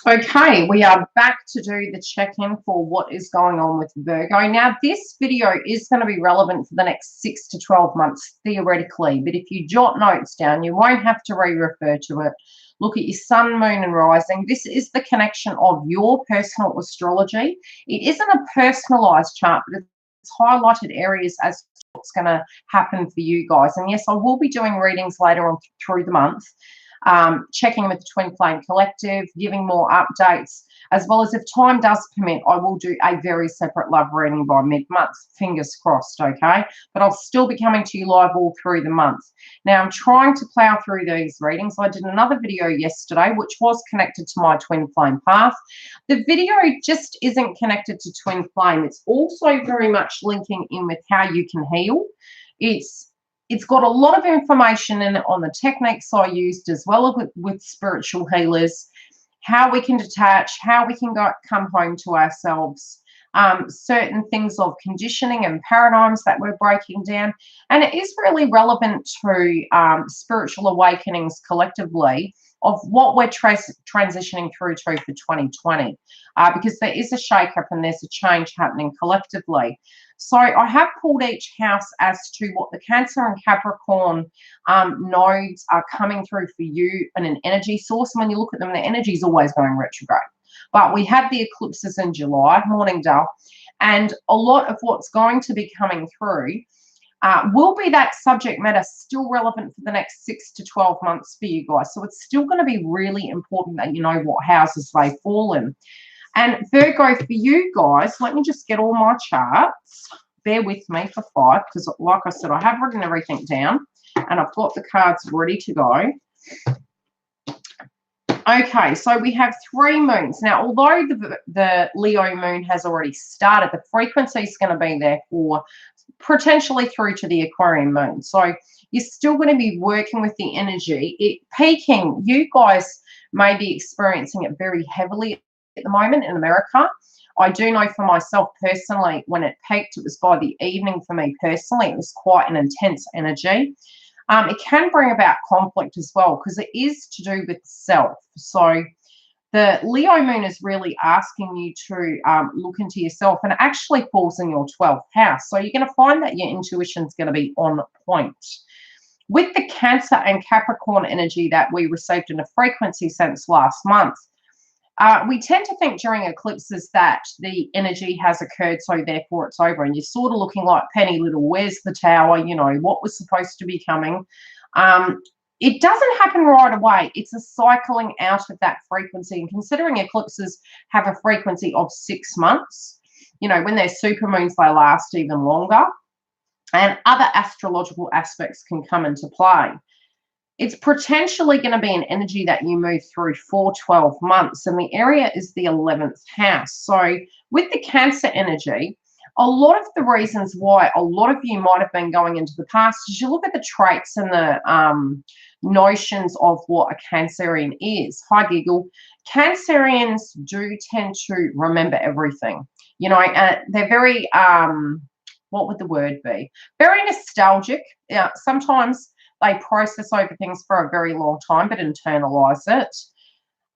Okay, we are back to do the check-in for what is going on with Virgo. Now, this video is going to be relevant for the next 6 to 12 months, theoretically. But if you jot notes down, you won't have to re-refer to it. Look at your sun, moon, and rising. This is the connection of your personal astrology. It isn't a personalized chart, but it's highlighted areas as to what's going to happen for you guys. And yes, I will be doing readings later on through the month. Checking with the Twin Flame Collective, giving more updates, as well as if time does permit, I will do a very separate love reading by mid-month, fingers crossed, okay? But I'll still be coming to you live all through the month. Now, I'm trying to plow through these readings. I did another video yesterday, which was connected to my Twin Flame path. The video just isn't connected to Twin Flame. It's also very much linking in with how you can heal. It's got a lot of information in it on the techniques I used, as well as with spiritual healers, how we can detach, how we can come home to ourselves, certain things of conditioning and paradigms that we're breaking down. And it is really relevant to spiritual awakenings collectively of what we're transitioning through to for 2020, because there is a shake-up and there's a change happening collectively. So I have pulled each house as to what the Cancer and Capricorn nodes are coming through for you in an energy source. And when you look at them, the energy is always going retrograde. But we had the eclipses in July, morning Dell, and a lot of what's going to be coming through will be that subject matter still relevant for the next 6 to 12 months for you guys. So it's still going to be really important that you know what houses they fall in. And Virgo, for you guys, let me just get all my charts. Bear with me for 5, because like I said, I have written everything down and I've got the cards ready to go. Okay, so we have 3 moons. Now, although the Leo moon has already started, the frequency is going to be there for potentially through to the Aquarian moon. So you're still going to be working with the energy. Peaking, you guys may be experiencing it very heavily at the moment in America. I do know for myself personally, when it peaked, it was by the evening for me personally. It was quite an intense energy. It can bring about conflict as well, because it is to do with self. So the Leo moon is really asking you to look into yourself, and it actually falls in your 12th house. So you're going to find that your intuition is going to be on point. With the Cancer and Capricorn energy that we received in a frequency sense last month, we tend to think during eclipses that the energy has occurred, so therefore it's over, and you're sort of looking like Penny Little, where's the tower, you know, what was supposed to be coming. It doesn't happen right away. It's a cycling out of that frequency, and considering eclipses have a frequency of 6 months, you know, when they're supermoons, they last even longer, and other astrological aspects can come into play. It's potentially going to be an energy that you move through for 12 months, and the area is the 11th house. So with the Cancer energy, a lot of the reasons why a lot of you might have been going into the past is you look at the traits and the notions of what a Cancerian is. Hi, Giggle. Cancerians do tend to remember everything. You know, they're very, what would the word be? Very nostalgic. Yeah, sometimes they process over things for a very long time, but internalize it.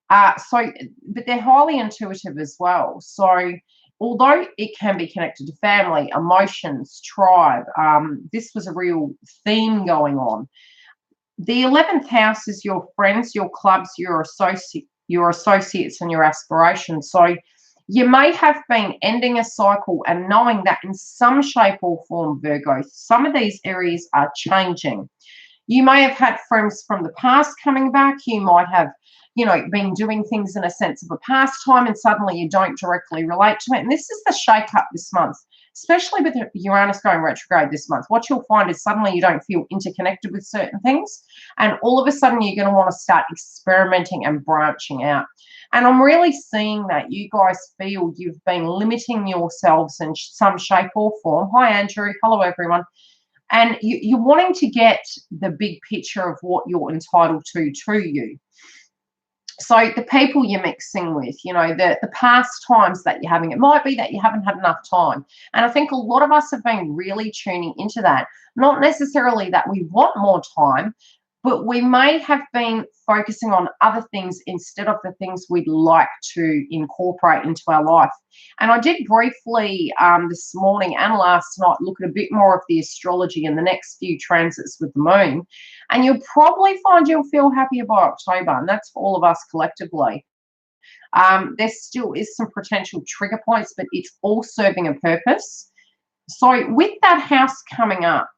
But they're highly intuitive as well. So although it can be connected to family, emotions, tribe, this was a real theme going on. The 11th house is your friends, your clubs, your associates, and your aspirations. So you may have been ending a cycle and knowing that in some shape or form, Virgo, some of these areas are changing. You may have had friends from the past coming back. You might have, you know, been doing things in a sense of a pastime, and suddenly you don't directly relate to it. And this is the shake-up this month, especially with Uranus going retrograde this month. What you'll find is suddenly you don't feel interconnected with certain things, and all of a sudden you're going to want to start experimenting and branching out. And I'm really seeing that you guys feel you've been limiting yourselves in some shape or form. Hi, Andrew. Hello, everyone. And you're wanting to get the big picture of what you're entitled to you. So the people you're mixing with, you know, the past times that you're having, it might be that you haven't had enough time. And I think a lot of us have been really tuning into that. Not necessarily that we want more time, but we may have been focusing on other things instead of the things we'd like to incorporate into our life. And I did briefly this morning and last night look at a bit more of the astrology and the next few transits with the moon. And you'll probably find you'll feel happier by October, and that's for all of us collectively. There still is some potential trigger points, but it's all serving a purpose. So with that house coming up,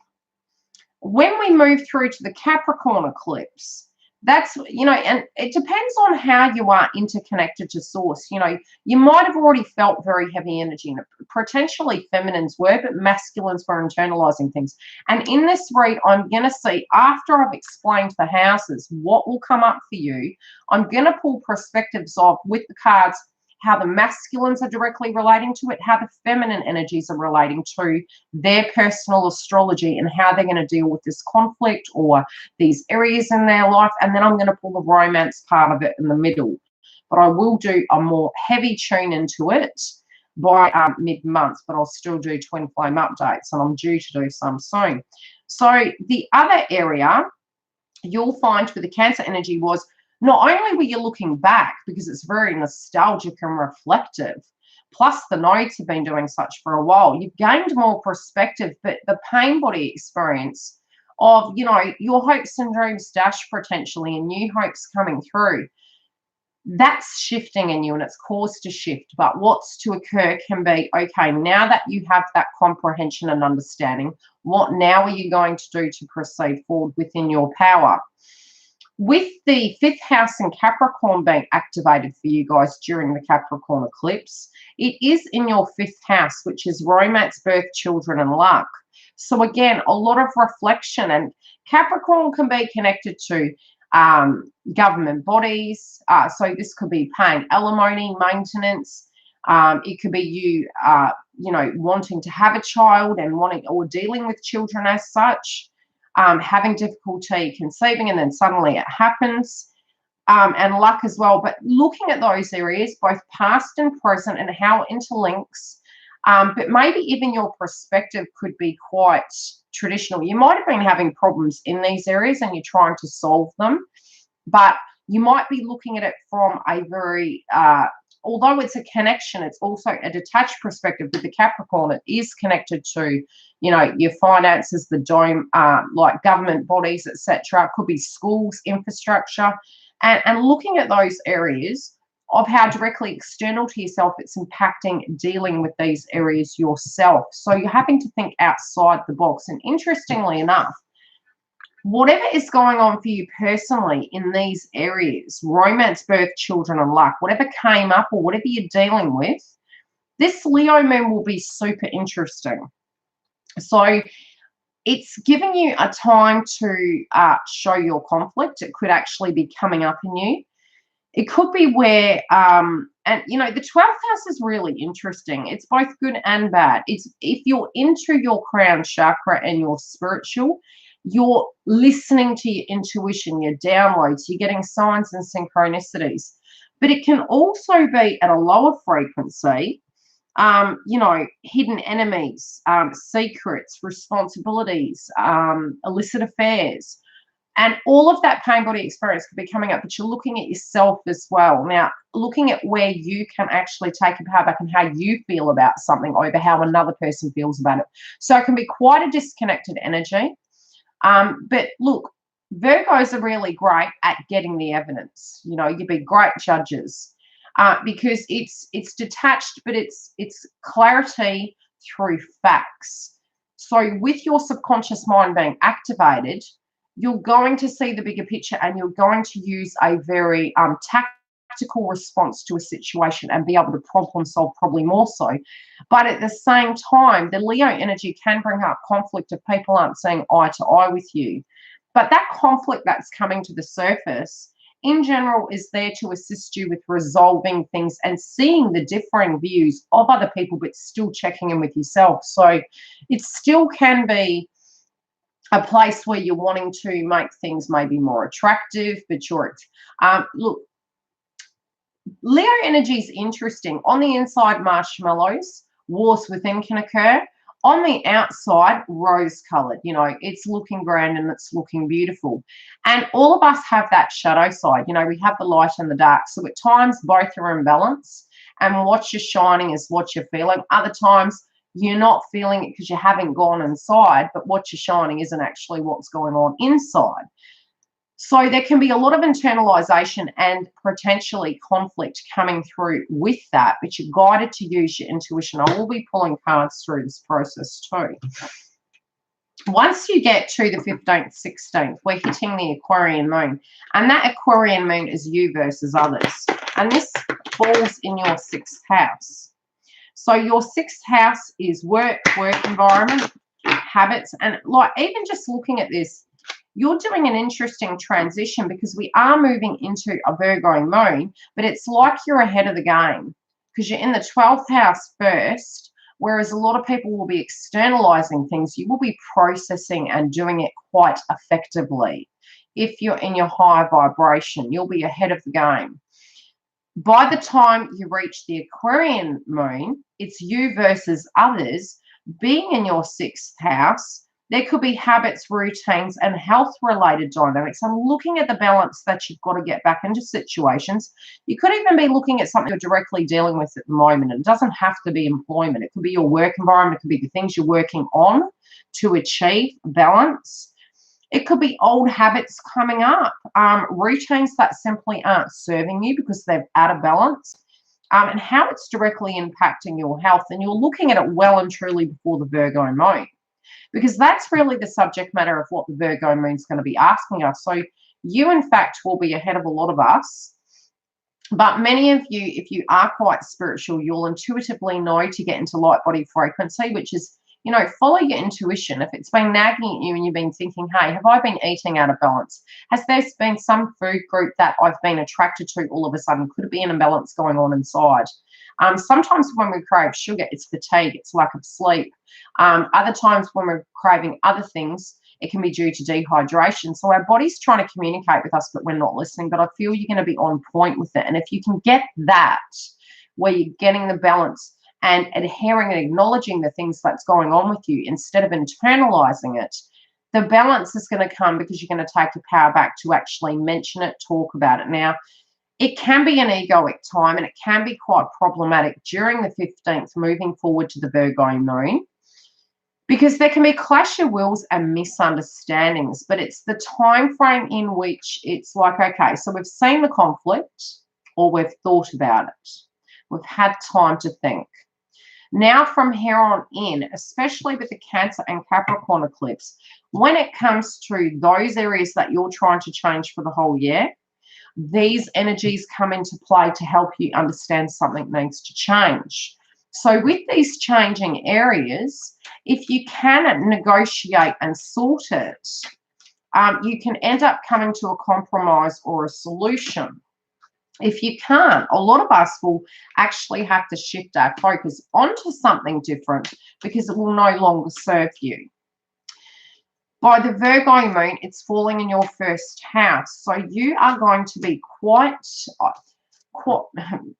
when we move through to the Capricorn eclipse, that's, and it depends on how you are interconnected to source. You might have already felt very heavy energy, and potentially feminines were, but masculines were internalizing things. And in this read, I'm going to see, after I've explained the houses, what will come up for you. I'm going to pull perspectives of, with the cards, how the masculines are directly relating to it, how the feminine energies are relating to their personal astrology, and how they're going to deal with this conflict or these areas in their life. And then I'm going to pull the romance part of it in the middle. But I will do a more heavy tune into it by mid-month, but I'll still do twin flame updates, and I'm due to do some soon. So the other area you'll find with the Cancer energy was, not only were you looking back, because it's very nostalgic and reflective, plus the nodes have been doing such for a while, you've gained more perspective, but the pain body experience of, your hopes and dreams dashed potentially and new hopes coming through, that's shifting in you, and it's caused to shift. But what's to occur can be, okay, now that you have that comprehension and understanding, what now are you going to do to proceed forward within your power? With the 5th house in Capricorn being activated for you guys during the Capricorn eclipse, it is in your 5th house, which is romance, birth, children, and luck. So again, a lot of reflection, and Capricorn can be connected to government bodies. So this could be paying alimony, maintenance. It could be you, wanting to have a child and wanting or dealing with children as such. Having difficulty conceiving, and then suddenly it happens, and luck as well. But looking at those areas, both past and present, and how it interlinks, but maybe even your perspective could be quite traditional. You might have been having problems in these areas and you're trying to solve them, but you might be looking at it from a very, although it's a connection, it's also a detached perspective. With the Capricorn, it is connected to, your finances, the dome, like government bodies, etc. It could be schools, infrastructure, and looking at those areas of how directly external to yourself it's impacting dealing with these areas yourself. So you're having to think outside the box. And interestingly enough, whatever is going on for you personally in these areas, romance, birth, children, and luck, whatever came up or whatever you're dealing with, this Leo moon will be super interesting. So it's giving you a time to show your conflict. It could actually be coming up in you. It could be where, and the 12th house is really interesting. It's both good and bad. It's if you're into your crown chakra and your spiritual, you're listening to your intuition, your downloads, you're getting signs and synchronicities. But it can also be at a lower frequency, hidden enemies, secrets, responsibilities, illicit affairs. And all of that pain body experience could be coming up, but you're looking at yourself as well. Now, looking at where you can actually take a power back and how you feel about something over how another person feels about it. So it can be quite a disconnected energy. But look, Virgos are really great at getting the evidence. You'd be great judges because it's detached, but it's clarity through facts. So with your subconscious mind being activated, you're going to see the bigger picture, and you're going to use a very tactical response to a situation and be able to problem solve, probably more so. But at the same time, the Leo energy can bring up conflict if people aren't seeing eye to eye with you. But that conflict that's coming to the surface, in general, is there to assist you with resolving things and seeing the differing views of other people, but still checking in with yourself. So it still can be a place where you're wanting to make things maybe more attractive, but you're, look, Leo energy is interesting. On the inside, marshmallows, wars within can occur. On the outside, rose-colored, you know, it's looking grand and it's looking beautiful. And all of us have that shadow side. You know, we have the light and the dark. So at times, both are in balance. And what you're shining is what you're feeling. Other times, you're not feeling it because you haven't gone inside, but what you're shining isn't actually what's going on inside. So there can be a lot of internalization and potentially conflict coming through with that, but you're guided to use your intuition. I will be pulling cards through this process too. Once you get to the 15th, 16th, we're hitting the Aquarian moon. And that Aquarian moon is you versus others. And this falls in your 6th house. So your 6th house is work environment, habits, and like even just looking at this, you're doing an interesting transition because we are moving into a Virgo moon, but it's like you're ahead of the game because you're in the 12th house first, whereas a lot of people will be externalizing things. You will be processing and doing it quite effectively. If you're in your higher vibration, you'll be ahead of the game. By the time you reach the Aquarian moon, it's you versus others. Being in your 6th house, there could be habits, routines, and health-related dynamics. I'm looking at the balance that you've got to get back into situations. You could even be looking at something you're directly dealing with at the moment. It doesn't have to be employment. It could be your work environment. It could be the things you're working on to achieve balance. It could be old habits coming up, routines that simply aren't serving you because they're out of balance, and how it's directly impacting your health. And you're looking at it well and truly before the Virgo moon, because that's really the subject matter of what the Virgo moon is going to be asking us. So you, in fact, will be ahead of a lot of us. But many of you, if you are quite spiritual, you'll intuitively know to get into light body frequency, which is, you know, follow your intuition. If it's been nagging at you and you've been thinking, hey, have I been eating out of balance? Has there been some food group that I've been attracted to all of a sudden? Could it be an imbalance going on inside? Sometimes when we crave sugar, it's fatigue, it's lack of sleep. Other times when we're craving other things, it can be due to dehydration. So our body's trying to communicate with us, but we're not listening. But I feel you're going to be on point with it. And if you can get that, where you're getting the balance and adhering and acknowledging the things that's going on with you instead of internalizing it, the balance is going to come because you're going to take your power back to actually mention it, talk about it. Now, it can be an egoic time and it can be quite problematic during the 15th moving forward to the Virgo moon, because there can be clash of wills and misunderstandings, but it's the time frame in which it's like, okay, so we've seen the conflict or we've thought about it. We've had time to think. Now from here on in, especially with the Cancer and Capricorn eclipse, when it comes to those areas that you're trying to change for the whole year, these energies come into play to help you understand something needs to change. So with these changing areas, if you can negotiate and sort it, you can end up coming to a compromise or a solution. If you can't, a lot of us will actually have to shift our focus onto something different because it will no longer serve you. By the Virgo moon, it's falling in your 1st house. So you are going to be quite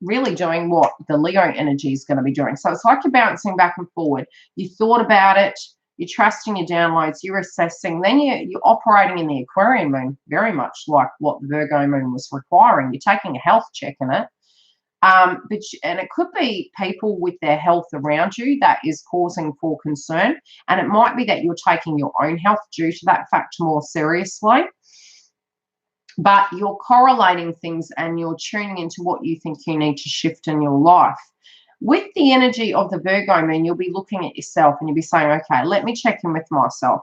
really doing what the Leo energy is going to be doing. So it's like you're bouncing back and forward. You thought about it. You're trusting your downloads. You're assessing. Then you're operating in the Aquarian moon, very much like what the Virgo moon was requiring. You're taking a health check in it. And it could be people with their health around you that is causing for concern. And it might be that you're taking your own health due to that fact more seriously. But you're correlating things and you're tuning into what you think you need to shift in your life. With the energy of the Virgo moon, you'll be looking at yourself and you'll be saying, okay, let me check in with myself.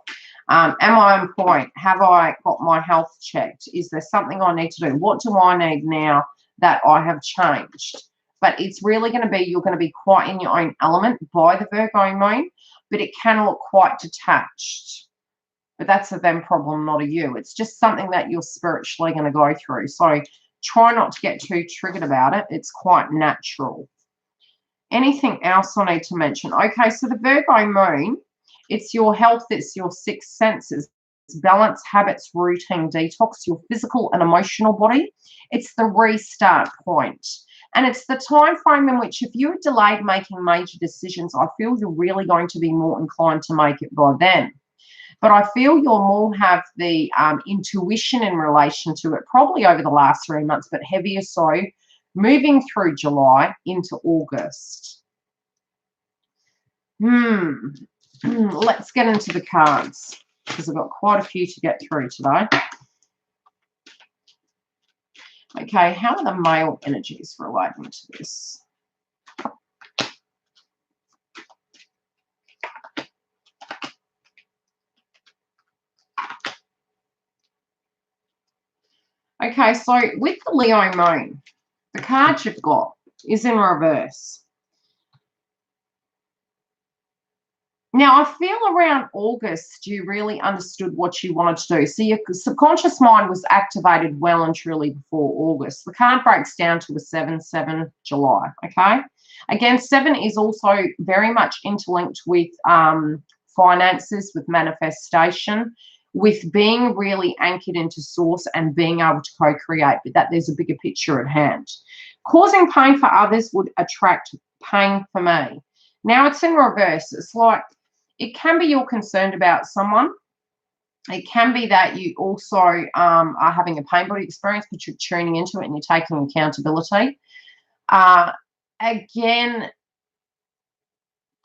Am I on point? Have I got my health checked? Is there something I need to do? What do I need now that I have changed? But it's really going to be, you're going to be quite in your own element by the Virgo moon, but it can look quite detached. But that's a them problem, not a you. It's just something that you're spiritually going to go through. So try not to get too triggered about it. It's quite natural. Anything else I need to mention? Okay, so the Virgo moon, it's your health, it's your 6 senses. It's balance, habits, routine, detox, your physical and emotional body. It's the restart point. And it's the time frame in which if you're delayed making major decisions, I feel you're really going to be more inclined to make it by then. But I feel you'll more have the intuition in relation to it probably over the last 3 months, but heavier so moving through July into August. Let's get into the cards because I've got quite a few to get through today. Okay, how are the male energies relating to this? Okay, so with the Leo moon, the card you've got is in reverse. Now, I feel around August, you really understood what you wanted to do. So your subconscious mind was activated well and truly before August. The card breaks down to a 7/7 July, okay? Again, 7 is also very much interlinked with finances, with manifestation, with being really anchored into source and being able to co-create, but that there's a bigger picture at hand. Causing pain for others would attract pain for me. Now it's in reverse. It's like it can be you're concerned about someone. It can be that you also are having a pain body experience, but you're tuning into it and you're taking accountability. Again,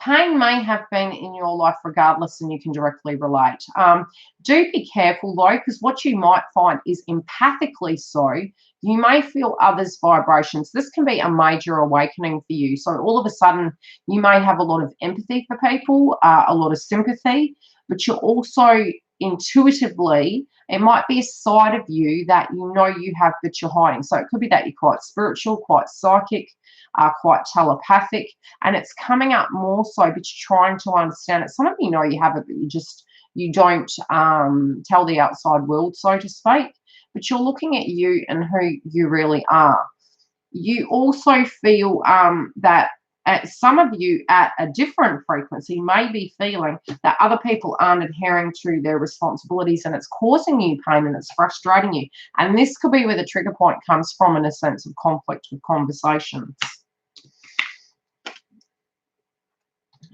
pain may have been in your life regardless, and you can directly relate. Do be careful though, because what you might find is empathically so, you may feel others' vibrations. This can be a major awakening for you. So all of a sudden, you may have a lot of empathy for people, a lot of sympathy, but you're also intuitively, it might be a side of you that you know you have that you're hiding. So it could be that you're quite spiritual, quite psychic, quite telepathic, and it's coming up more so, but you're trying to understand it. Some of you know you have it, but you don't tell the outside world, so to speak. But you're looking at you and who you really are. You also feel that some of you at a different frequency may be feeling that other people aren't adhering to their responsibilities, and it's causing you pain and it's frustrating you. And this could be where the trigger point comes from, in a sense of conflict with conversations.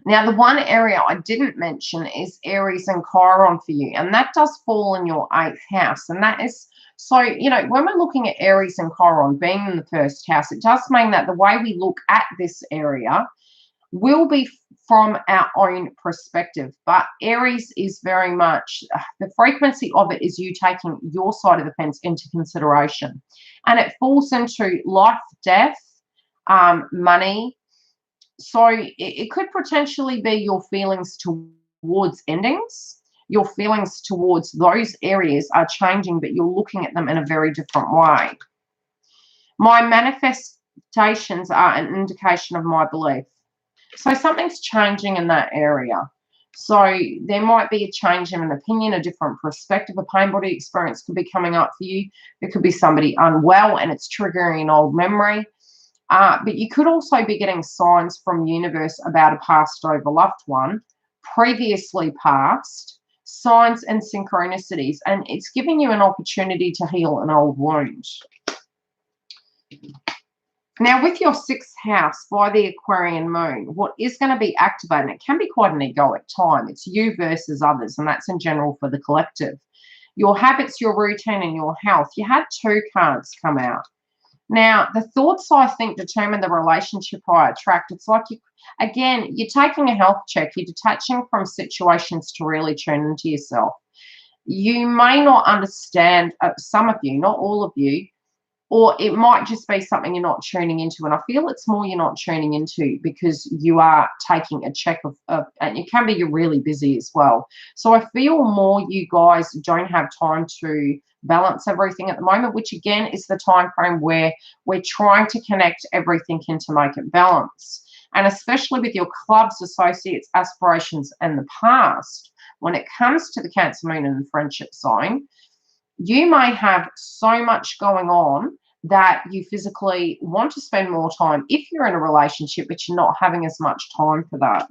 Now, the one area I didn't mention is Aries and Chiron for you, and that does fall in your 8th house. And that is, so, you know, when we're looking at Aries and Chiron being in the 1st house, it does mean that the way we look at this area will be from our own perspective. But Aries is very much, the frequency of it is you taking your side of the fence into consideration. And it falls into life, death, money. So it could potentially be your feelings towards endings. Your feelings towards those areas are changing, but you're looking at them in a very different way. My manifestations are an indication of my belief. So something's changing in that area. So there might be a change in an opinion, a different perspective. A pain body experience could be coming up for you. It could be somebody unwell and it's triggering an old memory. But you could also be getting signs from universe about a passed over loved one, previously passed, signs and synchronicities, and it's giving you an opportunity to heal an old wound. Now, with your 6th house by the Aquarian moon, what is going to be activated, it can be quite an egoic time. It's you versus others, and that's in general for the collective. Your habits, your routine, and your health. You had 2 cards come out. Now, the thoughts, I think, determine the relationship I attract. It's like, you're taking a health check. You're detaching from situations to really tune into yourself. You may not understand, some of you, not all of you, or it might just be something you're not tuning into. And I feel it's more you're not tuning into because you are taking a check of and it can be you're really busy as well. So I feel more you guys don't have time to balance everything at the moment, which again is the time frame where we're trying to connect everything in to make it balance. And especially with your clubs, associates, aspirations, and the past, when it comes to the Cancer moon and the friendship zone, you may have so much going on that you physically want to spend more time if you're in a relationship, but you're not having as much time for that.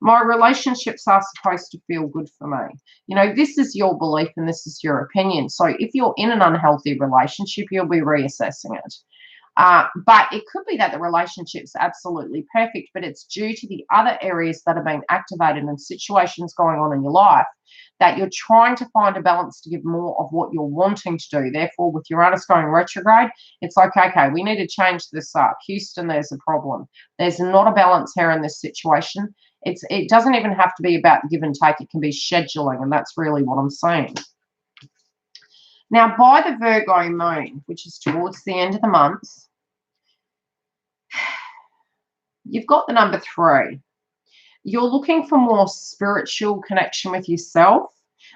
My relationships are supposed to feel good for me. You know, this is your belief and this is your opinion. So if you're in an unhealthy relationship, you'll be reassessing it. But it could be that the relationship's absolutely perfect, but it's due to the other areas that are being activated and situations going on in your life that you're trying to find a balance to give more of what you're wanting to do. Therefore, with Uranus going retrograde, it's like, okay, we need to change this up. Houston, there's a problem. There's not a balance here in this situation. It doesn't even have to be about give and take. It can be scheduling, and that's really what I'm saying. Now, by the Virgo moon, which is towards the end of the month, you've got the number 3. You're looking for more spiritual connection with yourself.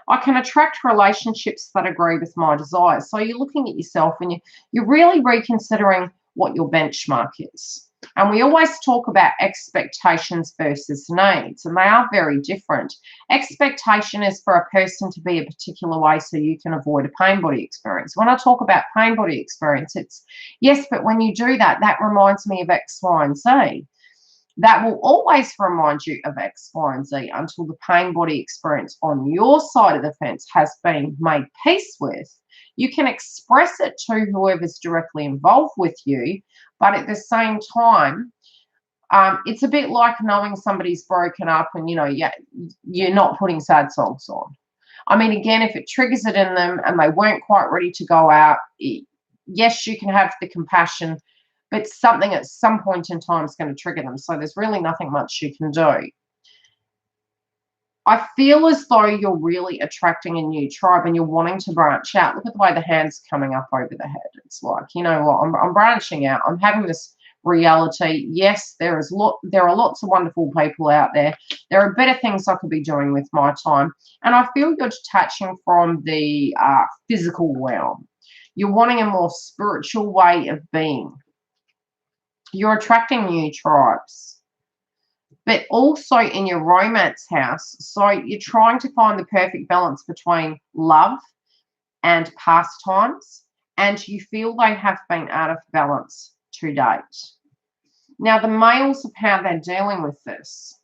I can attract relationships that agree with my desires. So you're looking at yourself and you're really reconsidering what your benchmark is. And we always talk about expectations versus needs, and they are very different. Expectation is for a person to be a particular way so you can avoid a pain body experience. When I talk about pain body experience, it's, yes, but when you do that, that reminds me of X, Y, and Z. That will always remind you of X, Y, and Z until the pain body experience on your side of the fence has been made peace with. You can express it to whoever's directly involved with you, but at the same time, it's a bit like knowing somebody's broken up and, you know, you're not putting sad songs on. I mean, again, if it triggers it in them and they weren't quite ready to go out, yes, you can have the compassion, but something at some point in time is going to trigger them. So there's really nothing much you can do. I feel as though you're really attracting a new tribe and you're wanting to branch out. Look at the way the hand's coming up over the head. It's like, you know what, I'm branching out. I'm having this reality. Yes, there are lots of wonderful people out there. There are better things I could be doing with my time. And I feel you're detaching from the physical realm. You're wanting a more spiritual way of being. You're attracting new tribes, but also in your romance house. So you're trying to find the perfect balance between love and pastimes, and you feel they have been out of balance to date. Now, the males of how they're dealing with this,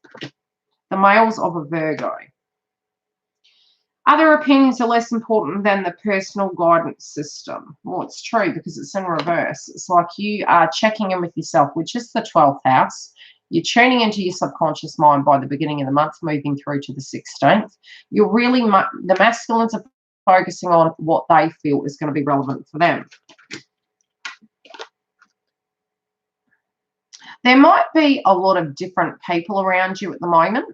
the males of a Virgo. Other opinions are less important than the personal guidance system. Well, it's true because it's in reverse. It's like you are checking in with yourself, which is the 12th house. You're tuning into your subconscious mind by the beginning of the month, moving through to the 16th. You're really, the masculines are focusing on what they feel is going to be relevant for them. There might be a lot of different people around you at the moment.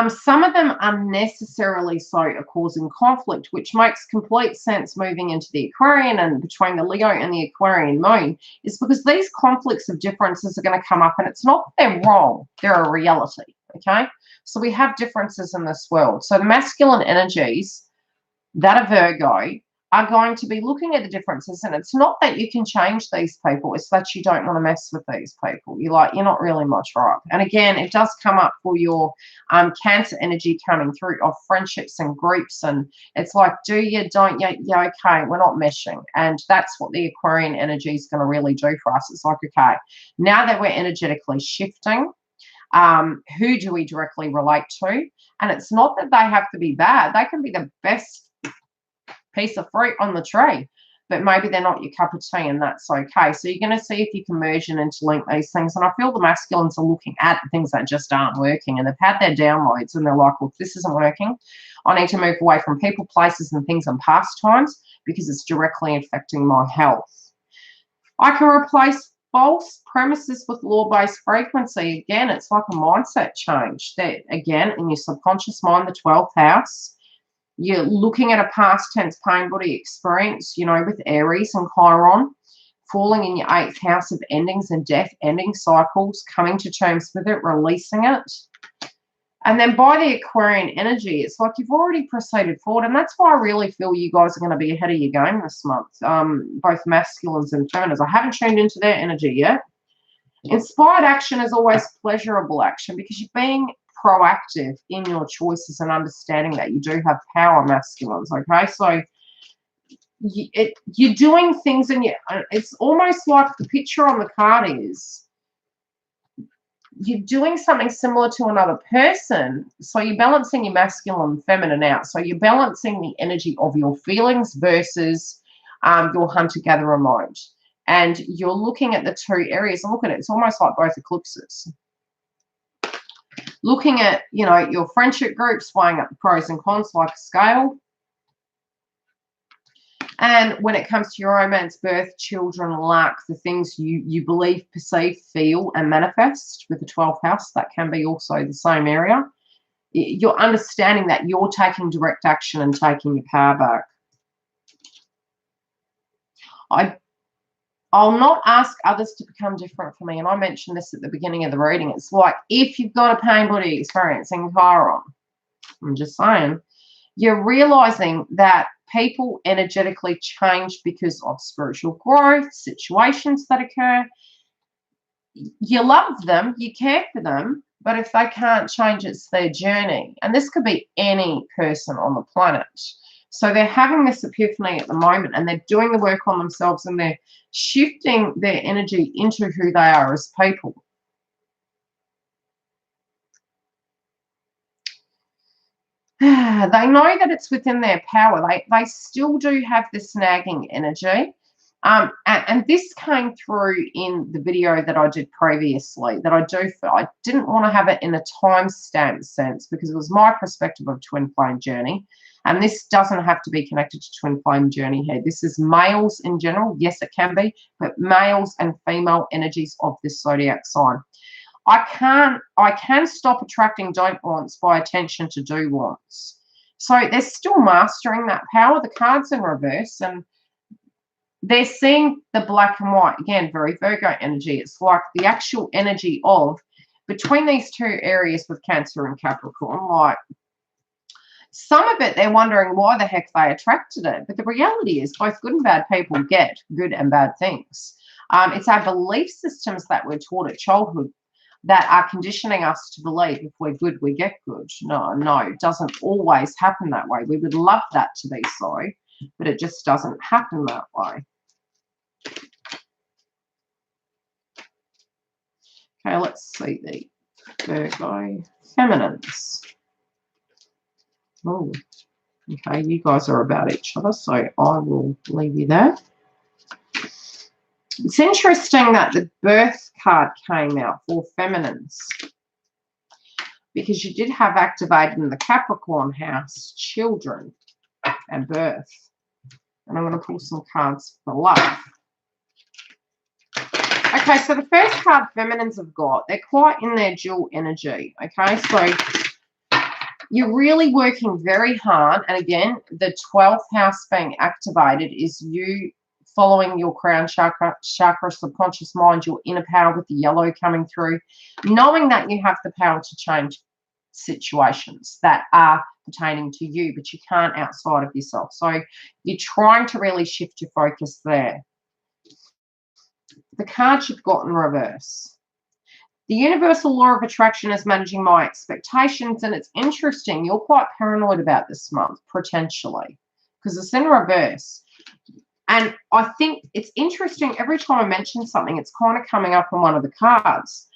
Some of them unnecessarily so are causing conflict, which makes complete sense moving into the Aquarian and between the Leo and the Aquarian moon, is because these conflicts of differences are going to come up, and it's not that they're wrong, they're a reality, okay? So we have differences in this world. So the masculine energies that are Virgo are going to be looking at the differences, and it's not that you can change these people, it's that you don't want to mess with these people. You're not really my tribe. And again, it does come up for your Cancer energy coming through of friendships and groups, and it's like, do you, don't you, yeah, okay, we're not meshing. And that's what the Aquarian energy is going to really do for us. It's like, okay, now that we're energetically shifting, who do we directly relate to? And it's not that they have to be bad. They can be the best piece of fruit on the tree, but maybe they're not your cup of tea, and that's okay. So you're going to see if you can merge and interlink these things. And I feel the masculines are looking at the things that just aren't working, and they've had their downloads, and they're like, well, if this isn't working, I need to move away from people, places, and things and pastimes because it's directly affecting my health. I can replace false premises with law-based frequency. Again, it's like a mindset change. That, again, in your subconscious mind, the 12th house, you're looking at a past tense pain body experience, you know, with Aries and Chiron, falling in your 8th house of endings and death, ending cycles, coming to terms with it, releasing it. And then by the Aquarian energy, it's like you've already proceeded forward. And that's why I really feel you guys are going to be ahead of your game this month, both masculines and feminines. I haven't tuned into their energy yet. Inspired action is always pleasurable action because you're being proactive in your choices and understanding that you do have power, masculines, okay? So you're doing things, and it's almost like the picture on the card is you're doing something similar to another person. So you're balancing your masculine and feminine out. So you're balancing the energy of your feelings versus your hunter-gatherer mode. and you're looking at the two areas, and look at it, it's almost like both eclipses. Looking at, you know, your friendship groups, weighing up the pros and cons like a scale. And when it comes to your romance, birth, children, luck, the things you believe, perceive, feel, and manifest with the 12th house, that can be also the same area. You're understanding that you're taking direct action and taking your power back. I'll not ask others to become different for me. And I mentioned this at the beginning of the reading. It's like if you've got a pain body experiencing Chiron, I'm just saying, you're realizing that people energetically change because of spiritual growth, situations that occur. You love them, you care for them, but if they can't change, it's their journey. And this could be any person on the planet. So they're having this epiphany at the moment, and they're doing the work on themselves, and they're shifting their energy into who they are as people. They know that it's within their power. They still do have this nagging energy. And this came through in the video that I did previously, that I didn't want to have it in a timestamp sense because it was my perspective of twin flame journey. And this doesn't have to be connected to twin flame journey here. This is males in general. Yes, it can be, but males and female energies of this zodiac sign. I can stop attracting don't wants by attention to do wants. So they're still mastering that power. The card's in reverse, and they're seeing the black and white. Again, very Virgo energy. It's like the actual energy of between these two areas with Cancer and Capricorn. Like some of it, they're wondering why the heck they attracted it. But the reality is both good and bad people get good and bad things. It's our belief systems that we're taught at childhood that are conditioning us to believe if we're good, we get good. No, it doesn't always happen that way. We would love that to be so, but it just doesn't happen that way. Okay, let's see the Virgo feminines. Oh, okay, you guys are about each other, so I will leave you there. It's interesting that the birth card came out for feminines because you did have activated in the Capricorn house children and birth. And I'm going to pull some cards for love. Okay, so the first card feminines have got, they're quite in their dual energy. Okay, so you're really working very hard. And again, the 12th house being activated is you following your crown chakra, subconscious mind, your inner power with the yellow coming through, knowing that you have the power to change situations that are pertaining to you, but you can't outside of yourself. So you're trying to really shift your focus there. The cards you've got in reverse. The universal law of attraction is managing my expectations, and it's interesting. You're quite paranoid about this month, potentially, because it's in reverse. And I think it's interesting, every time I mention something, it's kind of coming up on one of the cards.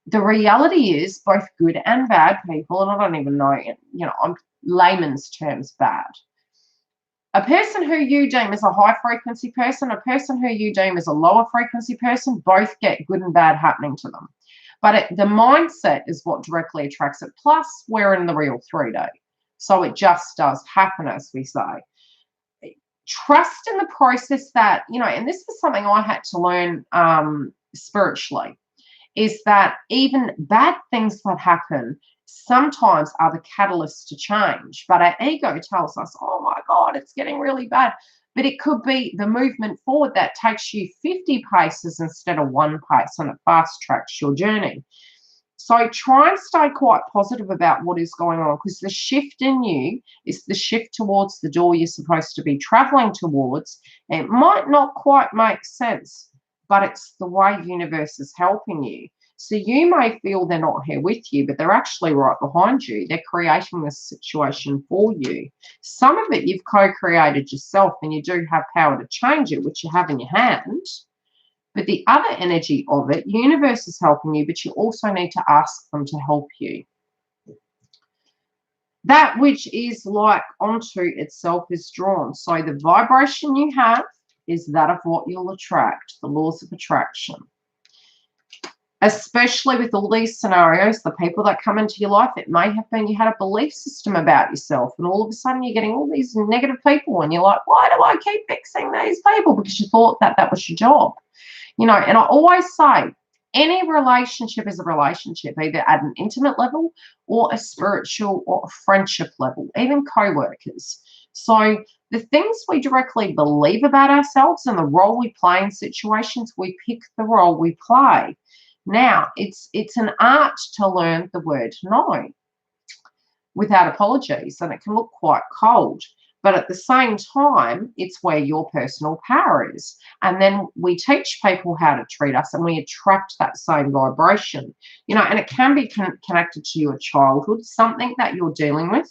The reality is both good and bad people, and I don't even know, you know, on layman's terms, bad. A person who you deem as a high frequency person, a person who you deem as a lower frequency person, both get good and bad happening to them. But the mindset is what directly attracts it. Plus, we're in the real 3D. So it just does happen, as we say. Trust in the process that, you know, and this is something I had to learn spiritually, is that even bad things that happen sometimes are the catalyst to change. But our ego tells us, oh my God, it's getting really bad. But it could be the movement forward that takes you 50 paces instead of 1 pace, and it fast tracks your journey. So try and stay quite positive about what is going on, because the shift in you is the shift towards the door you're supposed to be traveling towards. It might not quite make sense, but it's the way universe is helping you. So you may feel they're not here with you, but they're actually right behind you. They're creating this situation for you. Some of it you've co-created yourself, and you do have power to change it, which you have in your hand. But the other energy of it, universe is helping you, but you also need to ask them to help you. That which is like onto itself is drawn. So the vibration you have is that of what you'll attract, the laws of attraction. Especially with all these scenarios, the people that come into your life, it may have been you had a belief system about yourself, and all of a sudden you're getting all these negative people, and you're like, why do I keep fixing these people? Because you thought that that was your job. You know, and I always say, any relationship is a relationship, either at an intimate level or a spiritual or a friendship level, even co-workers. So the things we directly believe about ourselves and the role we play in situations, we pick the role we play. Now, it's an art to learn the word no without apologies, and it can look quite cold. But at the same time, it's where your personal power is. And then we teach people how to treat us, and we attract that same vibration. You know, and it can be connected to your childhood. Something that you're dealing with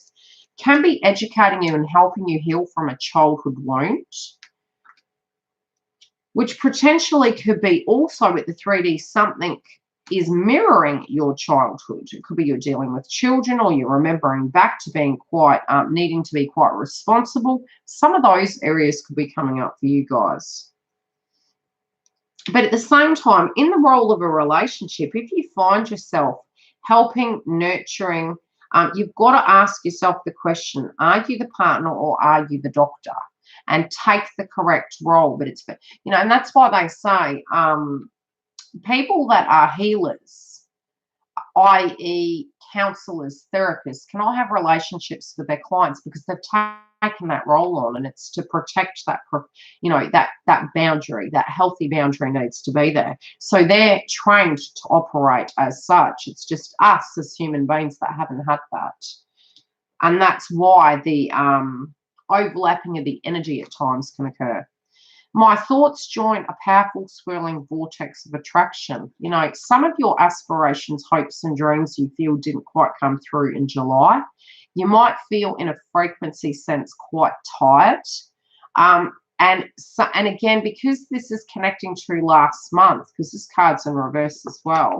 can be educating you and helping you heal from a childhood wound, which potentially could be also with the 3D something is mirroring your childhood. It could be you're dealing with children, or you're remembering back to being quite, needing to be quite responsible. Some of those areas could be coming up for you guys. But at the same time, in the role of a relationship, if you find yourself helping, nurturing, you've got to ask yourself the question, are you the partner or are you the doctor? And take the correct role. But it's, you know, and that's why they say people that are healers, i.e. counselors, therapists, cannot have relationships with their clients because they've taken that role on, and it's to protect that, you know, that boundary, that healthy boundary needs to be there. So they're trained to operate as such. It's just us as human beings that haven't had that. And that's why the overlapping of the energy at times can occur. My thoughts join a powerful swirling vortex of attraction. You know, some of your aspirations, hopes and dreams you feel didn't quite come through in July. You might feel in a frequency sense quite tired. And again, because this is connecting to last month, because this card's in reverse as well,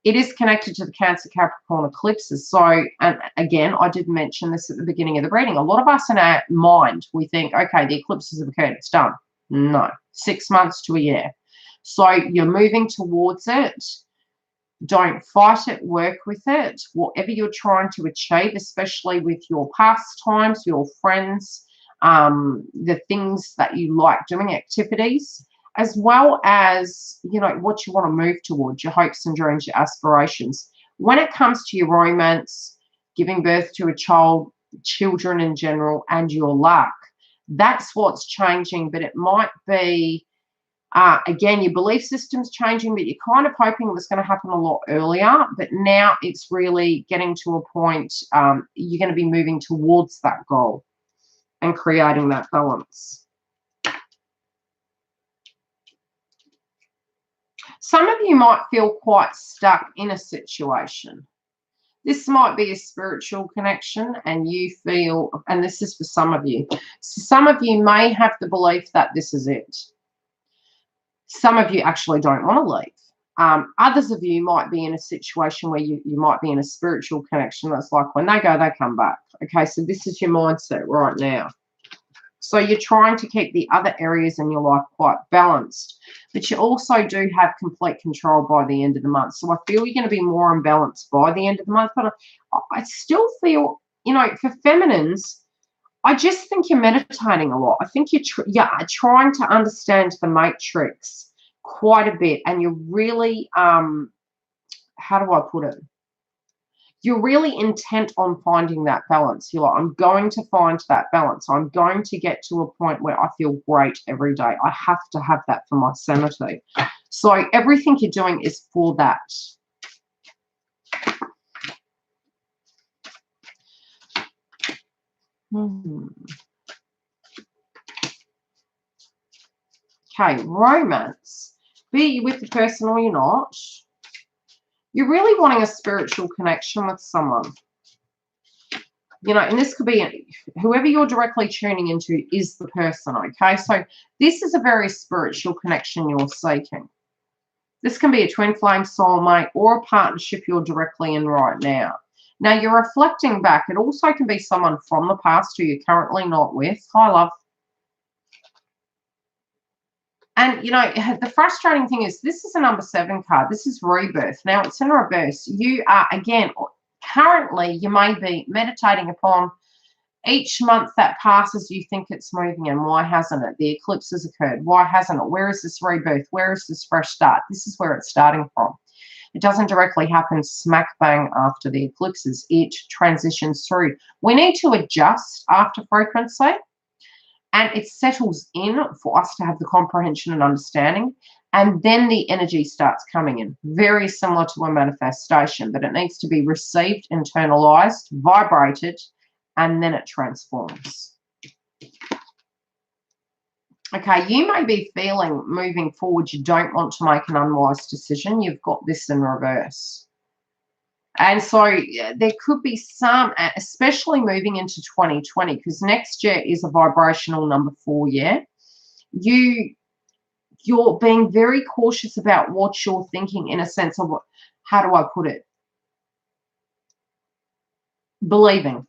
it is connected to the Cancer Capricorn eclipses. So, and again, I did mention this at the beginning of the reading. A lot of us in our mind, we think, okay, the eclipses have occurred, it's done. No, 6 months to a year. So you're moving towards it. Don't fight it, work with it. Whatever you're trying to achieve, especially with your pastimes, your friends, the things that you like doing, activities, as well as, you know, what you want to move towards, your hopes and dreams, your aspirations. When it comes to your romance, giving birth to a child, children in general, and your luck, that's what's changing. But it might be, again, your belief system's changing, but you're kind of hoping it was going to happen a lot earlier. But now it's really getting to a point, you're going to be moving towards that goal and creating that balance. Some of you might feel quite stuck in a situation. This might be a spiritual connection, and you feel, and this is for some of you. Some of you may have the belief that this is it. Some of you actually don't want to leave. Others of you might be in a situation where you might be in a spiritual connection that's like when they go, they come back. Okay, so this is your mindset right now. So you're trying to keep the other areas in your life quite balanced, but you also do have complete control by the end of the month. So I feel you're going to be more in balance by the end of the month, but I still feel, you know, for feminines, I just think you're meditating a lot. I think you're trying to understand the matrix quite a bit, and you're really, how do I put it? You're really intent on finding that balance. You're like, I'm going to find that balance. I'm going to get to a point where I feel great every day. I have to have that for my sanity. So everything you're doing is for that. Okay, romance. Be you with the person or you're not. You're really wanting a spiritual connection with someone. You know, and this could be whoever you're directly tuning into is the person, okay? So this is a very spiritual connection you're seeking. This can be a twin flame soulmate or a partnership you're directly in right now. Now, you're reflecting back. It also can be someone from the past who you're currently not with. Hi, love. And, you know, the frustrating thing is this is a number 7 card. This is rebirth. Now, it's in reverse. You are, again, currently, you may be meditating upon each month that passes, you think it's moving, and why hasn't it? The eclipse has occurred. Why hasn't it? Where is this rebirth? Where is this fresh start? This is where it's starting from. It doesn't directly happen smack bang after the eclipses. It transitions through. We need to adjust after frequency, and it settles in for us to have the comprehension and understanding, and then the energy starts coming in. Very similar to a manifestation, but it needs to be received, internalized, vibrated, and then it transforms. Okay, you may be feeling moving forward you don't want to make an unwise decision. You've got this in reverse. And so there could be some, especially moving into 2020, because next year is a vibrational number 4 year. You're being very cautious about what you're thinking, in a sense of what, how do I put it? Believing.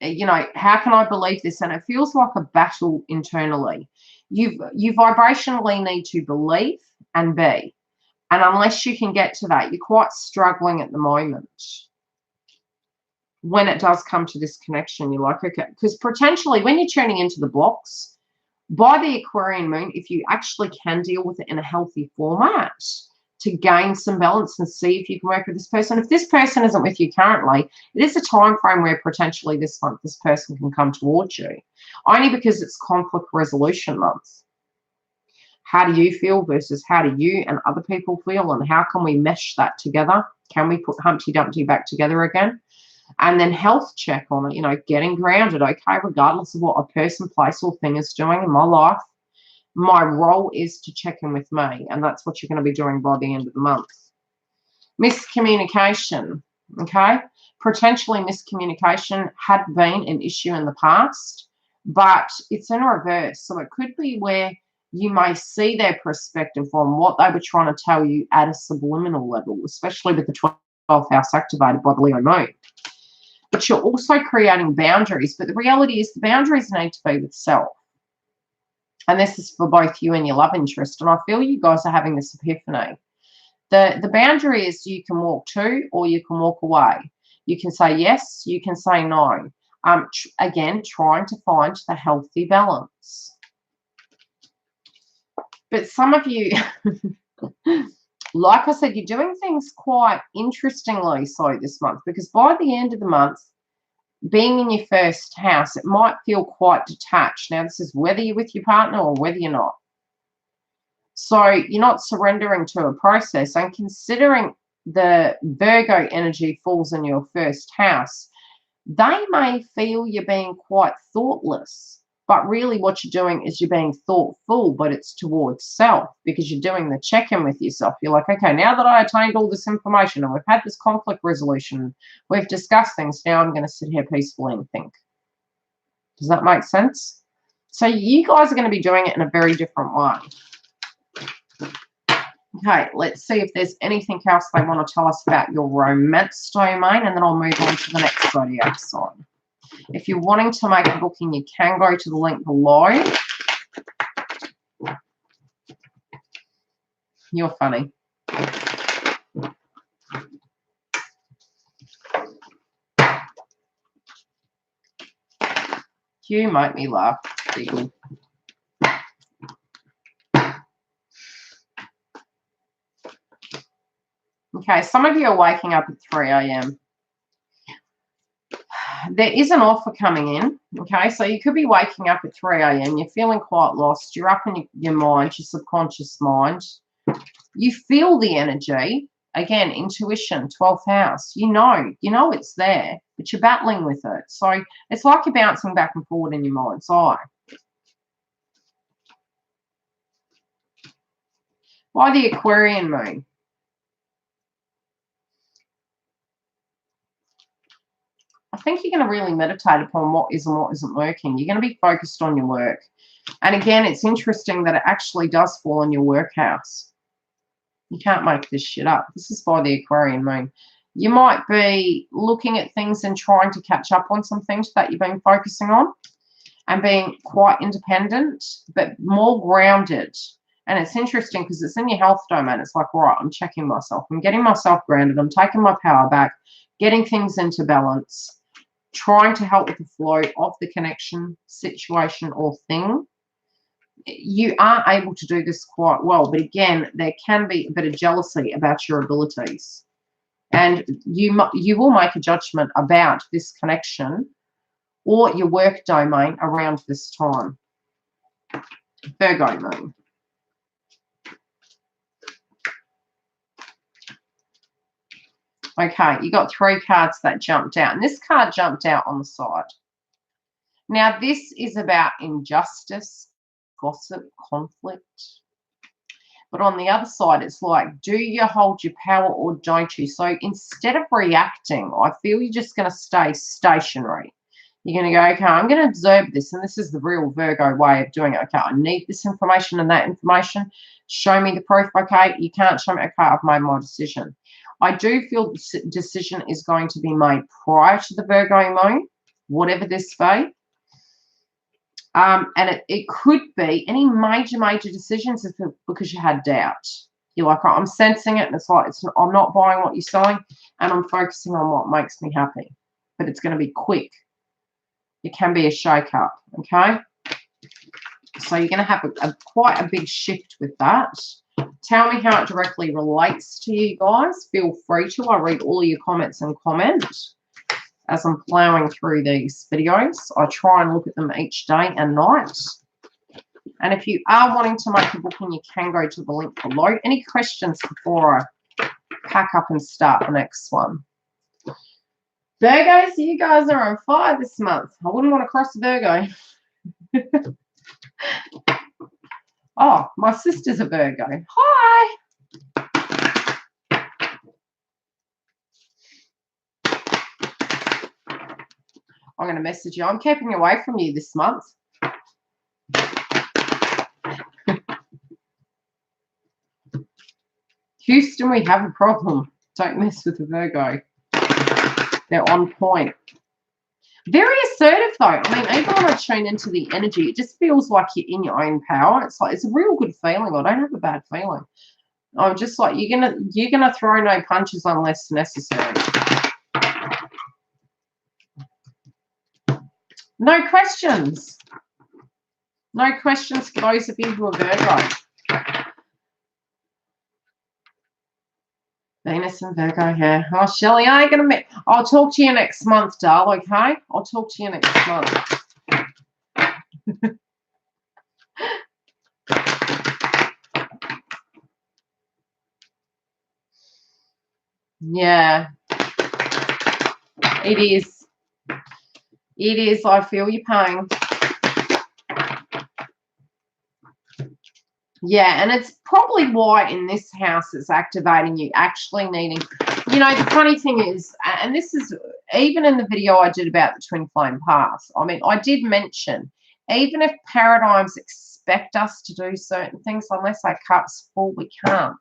You know, how can I believe this? And it feels like a battle internally. You vibrationally need to believe and be. And unless you can get to that, you're quite struggling at the moment. When it does come to this connection, you're like, okay, because potentially when you're tuning into the blocks, by the Aquarian moon, if you actually can deal with it in a healthy format, to gain some balance and see if you can work with this person. If this person isn't with you currently, it is a time frame where potentially this month this person can come towards you, only because it's conflict resolution month. How do you feel versus how do you and other people feel, and how can we mesh that together? Can we put Humpty Dumpty back together again? And then health check on it, you know, getting grounded. Okay, regardless of what a person, place, or thing is doing in my life, my role is to check in with me, and that's what you're going to be doing by the end of the month. Miscommunication, okay? Potentially miscommunication had been an issue in the past, but it's in reverse. So it could be where you may see their perspective on what they were trying to tell you at a subliminal level, especially with the 12th house activated by the Leo moon. But you're also creating boundaries, but the reality is the boundaries need to be with self. And this is for both you and your love interest. And I feel you guys are having this epiphany. The boundary is you can walk to or you can walk away. You can say yes, you can say no. Again, trying to find the healthy balance. But some of you, like I said, you're doing things quite interestingly so this month, because by the end of the month, being in your first house, it might feel quite detached. Now, this is whether you're with your partner or whether you're not. So you're not surrendering to a process. And considering the Virgo energy falls in your first house, they may feel you're being quite thoughtless. But really what you're doing is you're being thoughtful, but it's towards self, because you're doing the check-in with yourself. You're like, okay, now that I attained all this information and we've had this conflict resolution, we've discussed things, now I'm going to sit here peacefully and think. Does that make sense? So you guys are going to be doing it in a very different way. Okay, let's see if there's anything else they want to tell us about your romance domain, and then I'll move on to the next zodiac sign. If you're wanting to make a booking, you can go to the link below. You're funny. You make me laugh, Eagle. Okay, some of you are waking up at 3 a.m. There is an offer coming in, okay? So you could be waking up at 3 a.m. You're feeling quite lost. You're up in your mind, your subconscious mind. You feel the energy. Again, intuition, 12th house. You know it's there, but you're battling with it. So it's like you're bouncing back and forward in your mind's eye. Why the Aquarian moon? I think you're going to really meditate upon what is and what isn't working. You're going to be focused on your work. And again, it's interesting that it actually does fall in your work house. You can't make this shit up. This is by the Aquarian moon. You might be looking at things and trying to catch up on some things that you've been focusing on, and being quite independent, but more grounded. And it's interesting because it's in your health domain. It's like, right, I'm checking myself. I'm getting myself grounded. I'm taking my power back, getting things into balance, trying to help with the flow of the connection, situation, or thing. You are able to do this quite well. But again, there can be a bit of jealousy about your abilities. And you will make a judgment about this connection or your work domain around this time. Virgo moon. Okay, you got 3 cards that jumped out. And this card jumped out on the side. Now, this is about injustice, gossip, conflict. But on the other side, it's like, do you hold your power or don't you? So instead of reacting, I feel you're just going to stay stationary. You're going to go, okay, I'm going to observe this. And this is the real Virgo way of doing it. Okay, I need this information and that information. Show me the proof. Okay, you can't show me. Okay, I've made my decision. I do feel this decision is going to be made prior to the Virgo moon, whatever this be. And it could be any major decisions because you had doubt. You're like, oh, I'm sensing it, and it's like, I'm not buying what you're selling, and I'm focusing on what makes me happy. But it's going to be quick. It can be a shake-up, okay? So you're going to have quite a big shift with that. Tell me how it directly relates to you guys. Feel free to. I read all of your comments and comment as I'm plowing through these videos. I try and look at them each day and night. And if you are wanting to make a booking, you can go to the link below. Any questions before I pack up and start the next one? Virgos, you guys are on fire this month. I wouldn't want to cross a Virgo. Oh, my sister's a Virgo. Hi. I'm going to message you. I'm keeping away from you this month. Houston, we have a problem. Don't mess with the Virgo. They're on point. Very assertive, though. I mean, even when I tune into the energy, it just feels like you're in your own power. It's like, it's a real good feeling. I don't have a bad feeling. I'm just like, you're gonna throw no punches unless necessary. No questions. No questions for those of you who are Virgo. Venus and Virgo here. Oh, Shelley, I ain't gonna I'll talk to you next month, doll, okay? I'll talk to you next month. Yeah. It is. It is. I feel your pain. Yeah, and it's probably why in this house it's activating you actually needing, you know, the funny thing is, and this is even in the video I did about the twin flame path, I mean, I did mention, even if paradigms expect us to do certain things, unless our cup's full, we can't.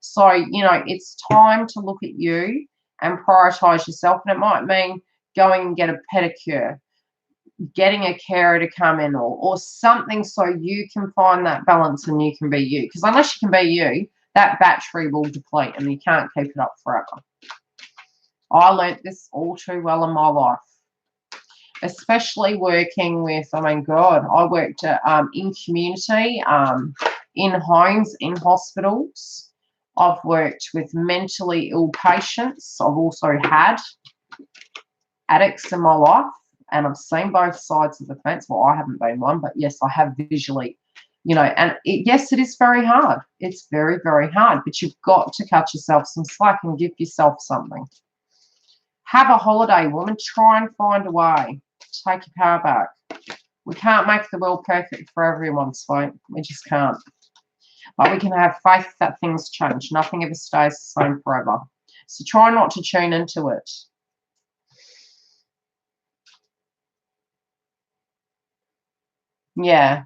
So, you know, it's time to look at you and prioritize yourself, and it might mean going and get a pedicure, getting a carer to come in, or something, so you can find that balance and you can be you. Because unless you can be you, that battery will deplete and you can't keep it up forever. I learnt this all too well in my life, especially working with, I mean, God, I worked in community, in homes, in hospitals. I've worked with mentally ill patients. I've also had addicts in my life. And I've seen both sides of the fence. Well, I haven't been one, but yes, I have visually, you know, and yes, it is very hard. It's very, very hard, but you've got to cut yourself some slack and give yourself something. Have a holiday, woman. Try and find a way to take your power back. We can't make the world perfect for everyone, sweet. We just can't. But we can have faith that things change. Nothing ever stays the same forever. So try not to tune into it. Yeah.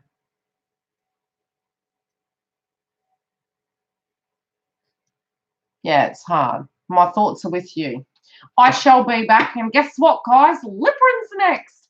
Yeah, it's hard. My thoughts are with you. I shall be back. And guess what, guys? Libran's next.